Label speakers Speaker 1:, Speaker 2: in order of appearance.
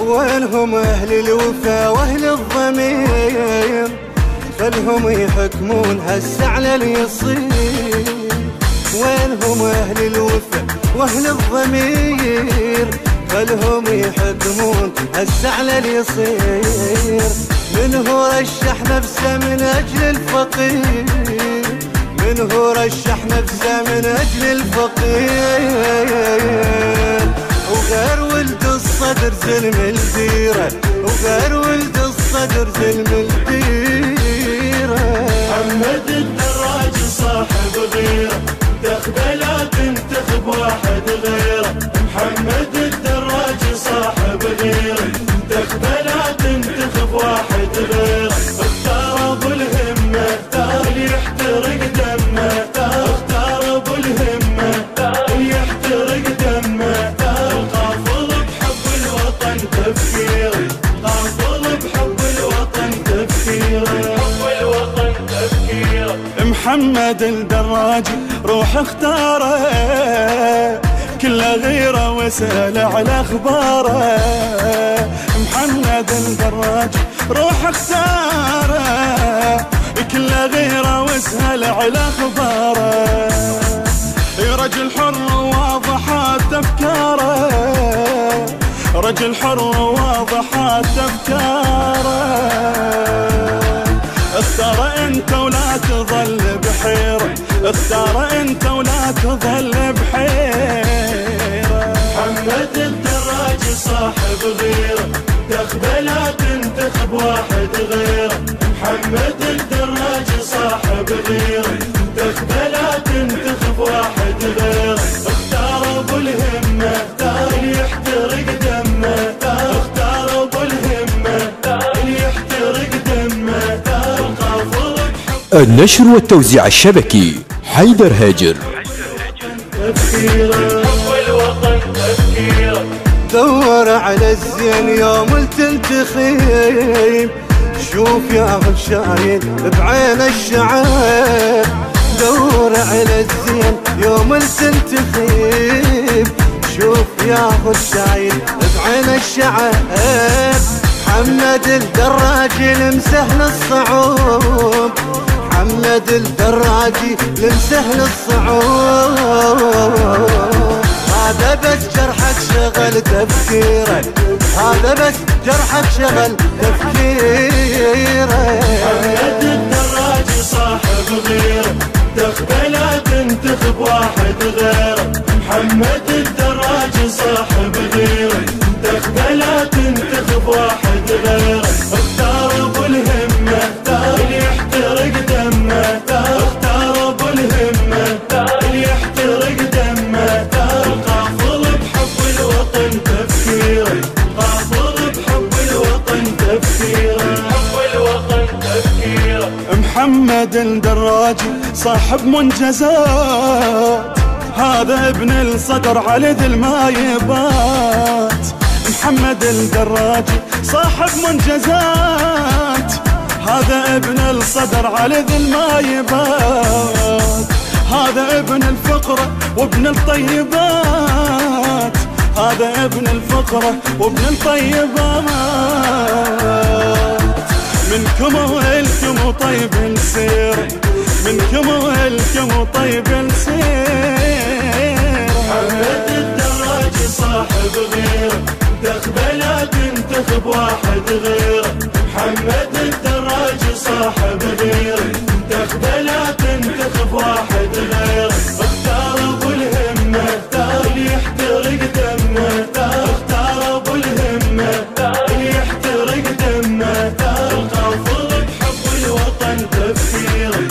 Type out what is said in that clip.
Speaker 1: وينهم أهل الوفا وأهل الضمير؟ خلهم يحكمون هسه على اليصير. وينهم أهل الوفا وأهل الضمير؟ خلهم يحكمون هسه على اليصير. من هو رشح نفسه من أجل الفقير؟ من هو رشح نفسه من أجل الفقير؟ وغير ولد الصدر زلم الديرة، وغير ولد الصدر زلم الديرة.
Speaker 2: محمد الدراج صاحب غيره، تخبى لا تنتخب واحد غيره. محمد الدراج صاحب غيره، تخبى لا تنتخب واحد غيره. اختار ابو الهمة، اختار اللي يحترق دمه، اختار ابو الهمة اللي يحترق دمه. القافل بحب الوطن تفكيره، قافل بحب الوطن تفكيره، حب الوطن تفكيره.
Speaker 3: محمد الدراجي روح اختاره، كله غيره واسأل على اخباره. محمد الدراجي روح اختاره، كله غيره واسأل على اخباره. رجل حر واضحات افكاره، رجل حر واضحات افكاره. اختار انت ولا تظل بحيرة، اختار انت ولا تظل بحيرة.
Speaker 2: محمد الدراج صاحب غيره، تخبى لا تنتخب واحد غيره. محمد الدراج صاحب غيره، تخبى لا تنتخب واحد غيره. اختار ابو الهمة، اختار اللي يحترق دمه، اختار ابو الهمة اللي يحترق دمه.
Speaker 4: النشر والتوزيع الشبكي حيدر هاجر.
Speaker 1: دور على الزين يوم التنتخيب، شوف يا اخو شايل بعين الشعب. دور على الزين يوم التنتخيب، شوف يا اخو شايل بعين الشعب. محمد الدراجي لمسهل الصعوب، محمد الدراجي لمسهل الصعوب. هذا بس جرحك شغل تفكيره، هذا بس جرحك شغل تفكيره.
Speaker 2: محمد الدراجي صاحب غيره، تخبى لا تنتخب واحد غيره. محمد الدراجي صاحب غيره، تخبى لا تنتخب واحد غيره. اختار ابو الهمة، اختار اللي يحترق دمه، اختار ابو الهمة اللي يحترق دمه. القافل بحب الوطن تفكيره، قافل بحب الوطن تفكيره، حب الوطن تفكيره.
Speaker 3: محمد الدراجي صاحب منجزات، هذا ابن الصدر على ذي المايبات. محمد الدراجي صاحب منجزات، هذا ابن الصدر على ذي المايبات. هذا ابن الفقرة وابن الطيبات، هذا ابن الفقرة وابن الطيبات. منكم وإلكم طيب السير، منكم وإلكم طيب السير.
Speaker 2: محمد الدراجي صاحب غيره، تخبى لا تنتخب واحد غيره. محمد الدراجي صاحب غيره، تخبى لا تنتخب واحد غيره. اختار ابو الهمة، اختار اللي يحترق دمه، اختار ابو الهمة اللي يحترق دمه. القافل بحب الوطن تفكيره،